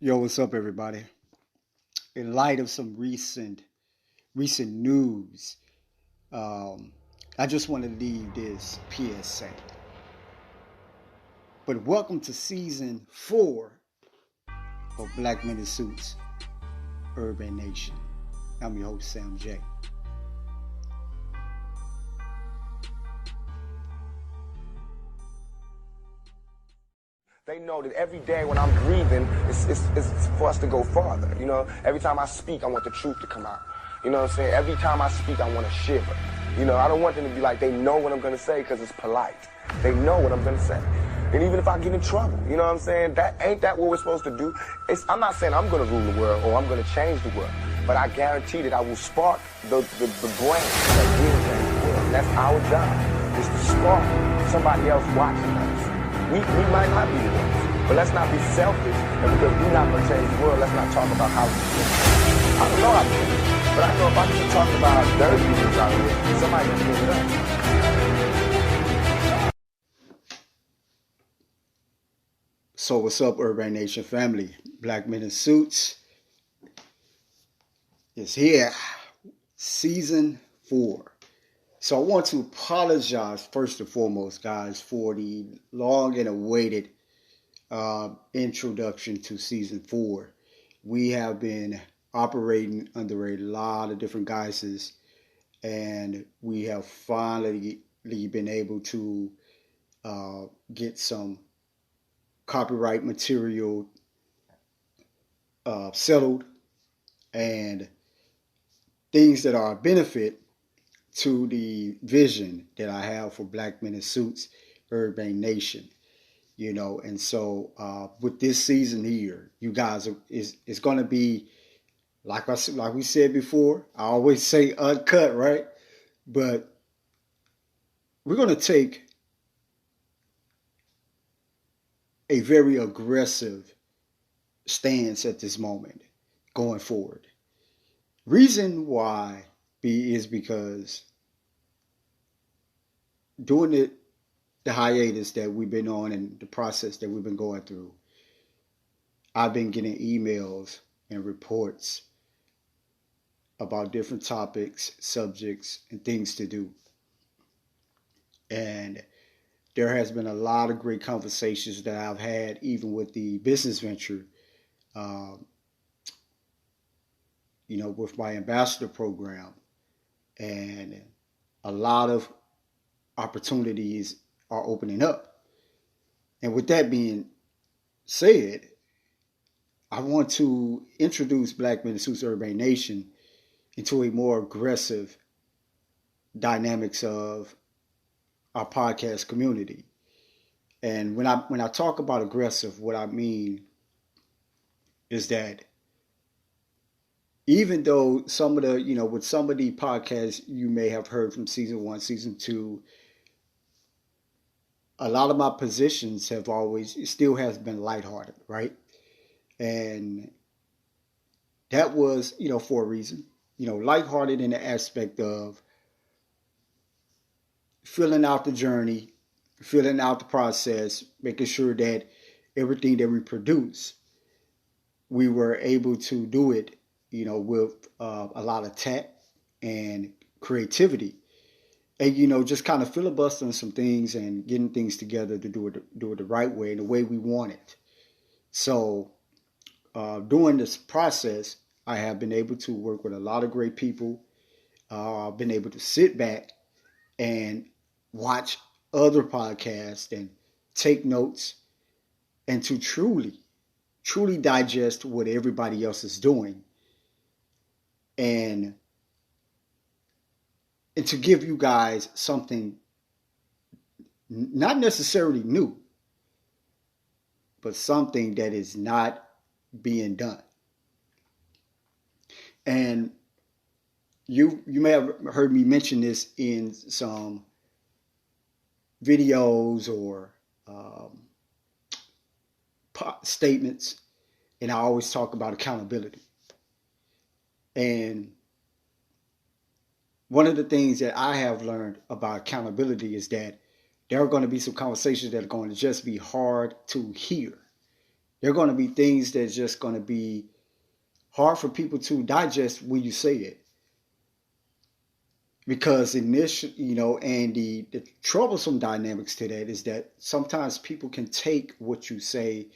Yo, what's up, everybody? In light of some recent news, um, I just want to leave this PSA. But welcome to season 4 of Black Men in Suits, Urban Nation. I'm your host, Sam J. They know that every day when I'm breathing, it's for us to go farther. You know, every time I speak, I want the truth to come out. You know what I'm saying? Every time I speak, I want to shiver. You know, I don't want them to be like, they know what I'm going to say because it's polite. They know what I'm going to say. And even if I get in trouble, you know what I'm saying? Ain't that what we're supposed to do? I'm not saying I'm going to rule the world or I'm going to change the world, but I guarantee that I will spark the brain that will change the world. That's our job, is to spark somebody else watching us. We might not be the ones, but let's not be selfish, and because we're not going to change the world, let's not talk about how we feel. I don't know how to feel, but I know if I keep talking about how dirty it is out here, somebody going to pick it up. So what's up, Urban Nation family? Black Men in Suits is here, season 4. So I want to apologize first and foremost, guys, for the long and awaited introduction to season 4. We have been operating under a lot of different guises, and we have finally been able to get some copyright material settled and things that are a benefit to the vision that I have for Black Men in Suits, Urban Nation, you know. And so with this season here, you guys, it's going to be like we said before. I always say uncut, right? But we're going to take a very aggressive stance at this moment going forward. Reason why is because during the hiatus that we've been on and the process that we've been going through, I've been getting emails and reports about different topics, subjects, and things to do. And there has been a lot of great conversations that I've had, even with the business venture, with my ambassador program. And a lot of opportunities are opening up. And with that being said, I want to introduce Black Men in Suits Urban Nation into a more aggressive dynamics of our podcast community. And when I talk about aggressive, what I mean is that even though some of the, with some of the podcasts you may have heard from season 1, season 2, a lot of my positions still has been lighthearted, right? And that was, for a reason, lighthearted in the aspect of filling out the journey, filling out the process, making sure that everything that we produce, we were able to do it, with a lot of tact and creativity, and just kind of filibustering some things and getting things together to do it the right way, the way we want it. So during this process, I have been able to work with a lot of great people. I've been able to sit back and watch other podcasts and take notes, and to truly digest what everybody else is doing, and to give you guys something not necessarily new, but something that is not being done. And you may have heard me mention this in some videos or statements, and I always talk about accountability. And one of the things that I have learned about accountability is that there are going to be some conversations that are going to just be hard to hear. There are going to be things that's just going to be hard for people to digest when you say it. Because in this, and the troublesome dynamics to that is that sometimes people can take what you say.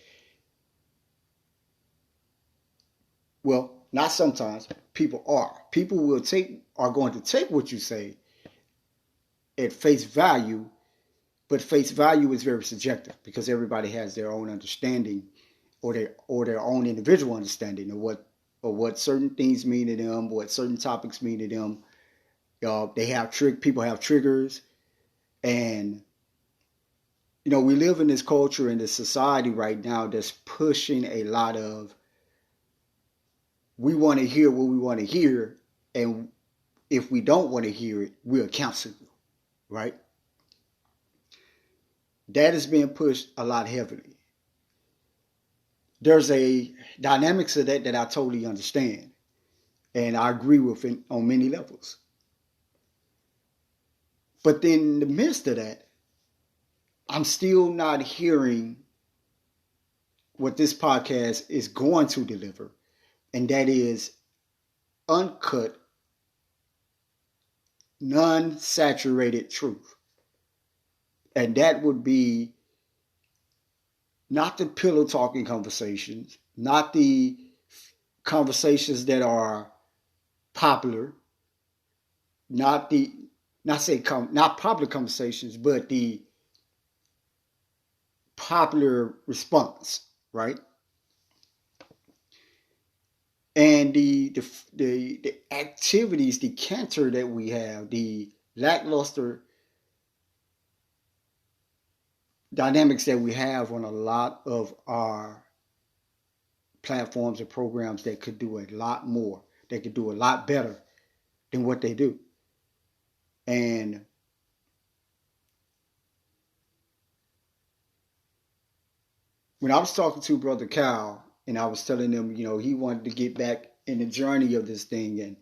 Well, not sometimes. People are. People are going to take what you say at face value, but face value is very subjective because everybody has their own understanding or their own individual understanding of what certain things mean to them, what certain topics mean to them. People have triggers, and we live in this culture and this society right now that's pushing a lot of, we want to hear what we want to hear, and if we don't want to hear it, we'll cancel you, right? That is being pushed a lot heavily. There's a dynamics of that I totally understand, and I agree with it on many levels. But then in the midst of that, I'm still not hearing what this podcast is going to deliver, and that is uncut, non-saturated truth. And that would be not the pillow talking conversations, not the conversations that are popular, not popular conversations, but the popular response, right? And the activities, the canter that we have, the lackluster dynamics that we have on a lot of our platforms and programs that could do a lot more, that could do a lot better than what they do. And when I was talking to Brother Cal, and I was telling him, he wanted to get back in the journey of this thing, and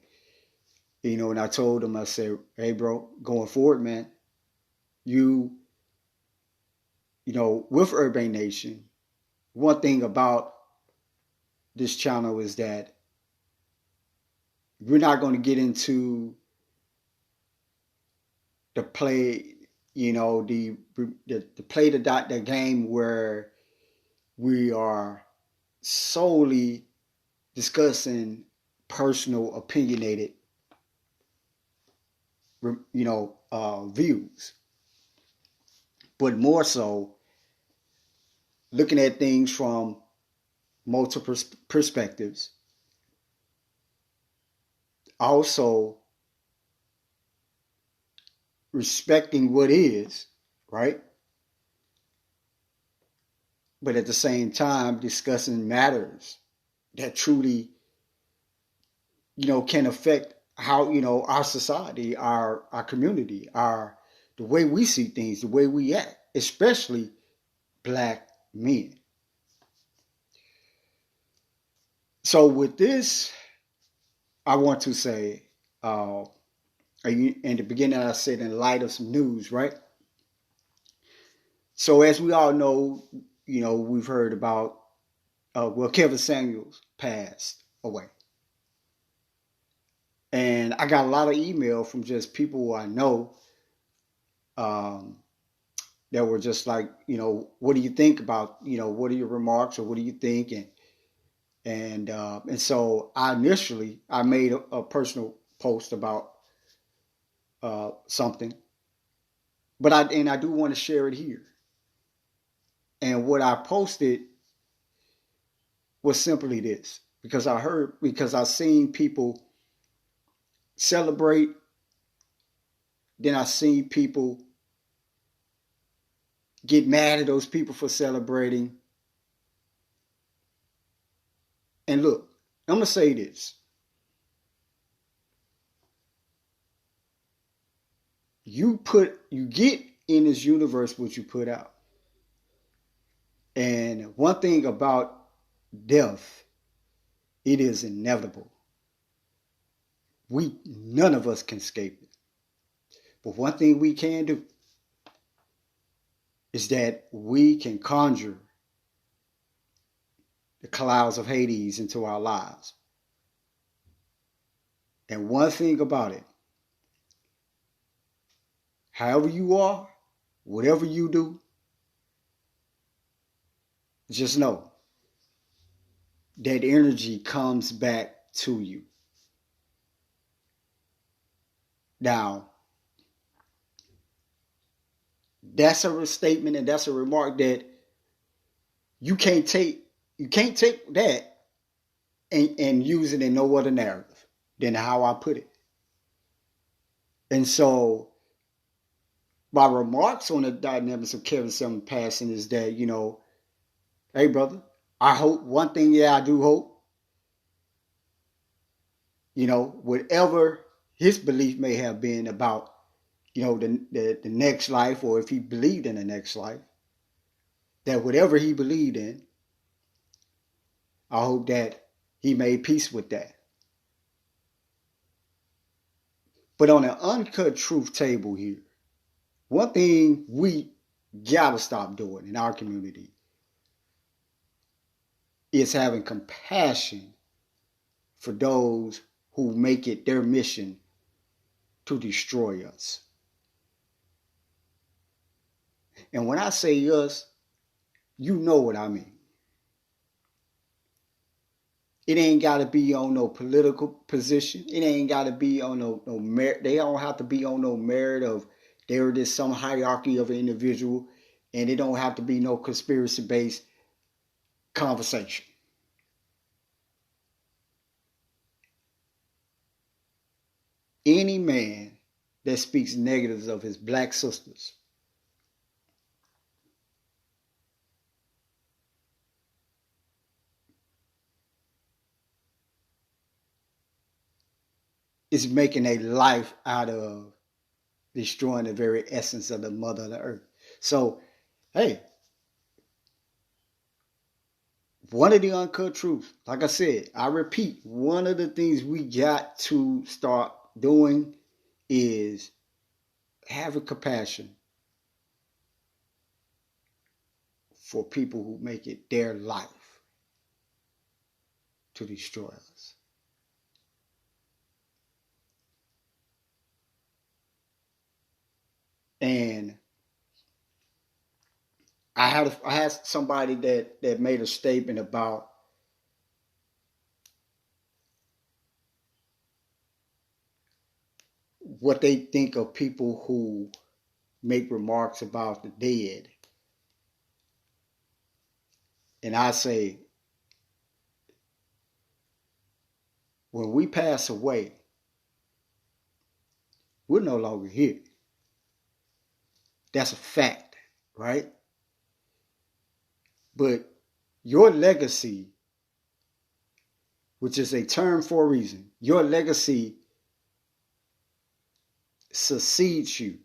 and I told him, I said, hey, bro, going forward, man, with Urban Nation, one thing about this channel is that we're not going to get into the play, the play the game where we are solely discussing personal, opinionated, views, but more so looking at things from multiple perspectives. Also respecting what is, right? But at the same time, discussing matters that truly, can affect how, our society, our community, the way we see things, the way we act, especially Black men. So with this, I want to say, in the beginning I said in light of some news, right? So as we all know, we've heard about, Kevin Samuels passed away. And I got a lot of email from just people who I know that were just like, what do you think about, what are your remarks or what do you think? And so I made a personal post about something, but I do want to share it here. And what I posted was simply this, because I seen people celebrate, then I seen people get mad at those people for celebrating. And look, I'm going to say this. You get in this universe what you put out. And one thing about death, it is inevitable. None of us can escape it. But one thing we can do is that we can conjure the clouds of Hades into our lives. And one thing about it, however you are, whatever you do, just know that energy comes back to you. Now, that's a statement and that's a remark that you can't take that and use it in no other narrative than how I put it. And so my remarks on the dynamics of Kevin Sumner passing is that, hey brother, I hope one thing, I do hope, whatever his belief may have been about, the next life, or if he believed in the next life, that whatever he believed in, I hope that he made peace with that. But on an uncut truth table here, one thing we gotta stop doing in our community is having compassion for those who make it their mission to destroy us. And when I say us, you know what I mean. It ain't got to be on no political position. It ain't got to be on no merit. They don't have to be on no merit of there is some hierarchy of an individual, and it don't have to be no conspiracy-based conversation. Any man that speaks negatives of his black sisters is making a life out of destroying the very essence of the mother of the earth. So, hey, one of the uncut truths, like I said, I repeat, one of the things we got to start doing is having compassion for people who make it their life to destroy us. And I had somebody that made a statement about what they think of people who make remarks about the dead. And I say, when we pass away, we're no longer here. That's a fact, right? But your legacy, which is a term for a reason, your legacy succeeds you.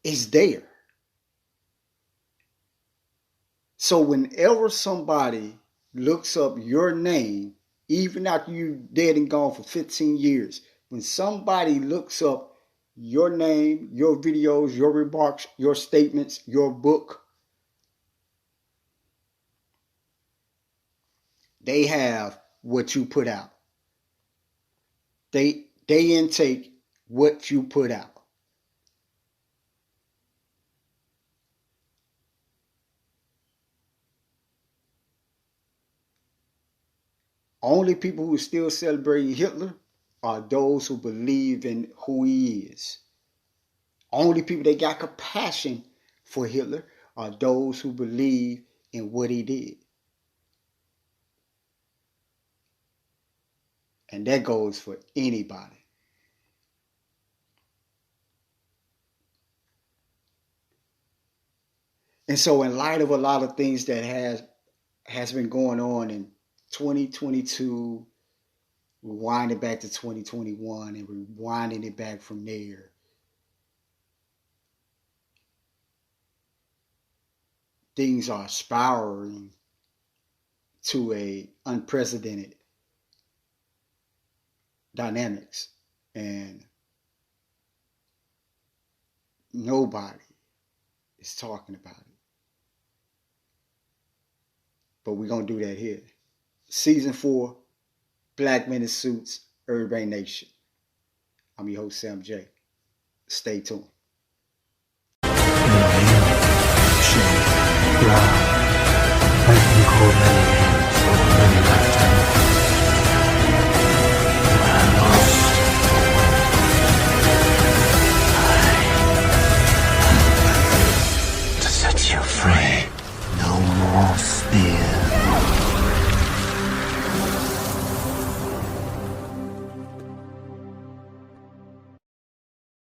It's there. So whenever somebody looks up your name, even after you're dead and gone for 15 years, when somebody looks up your name, your videos, your remarks, your statements, your book, they have what you put out. They intake what you put out. Only people who are still celebrating Hitler are those who believe in who he is. Only people that got compassion for Hitler are those who believe in what he did. And that goes for anybody. And so in light of a lot of things that has been going on in 2022, rewinding back to 2021 and rewinding it back from there, things are spiraling to a unprecedented dynamics, and nobody is talking about it. but we're going to do that here. Season 4, Black Men in Suits, Urban Nation. I'm your host, Sam J. Stay tuned. Black men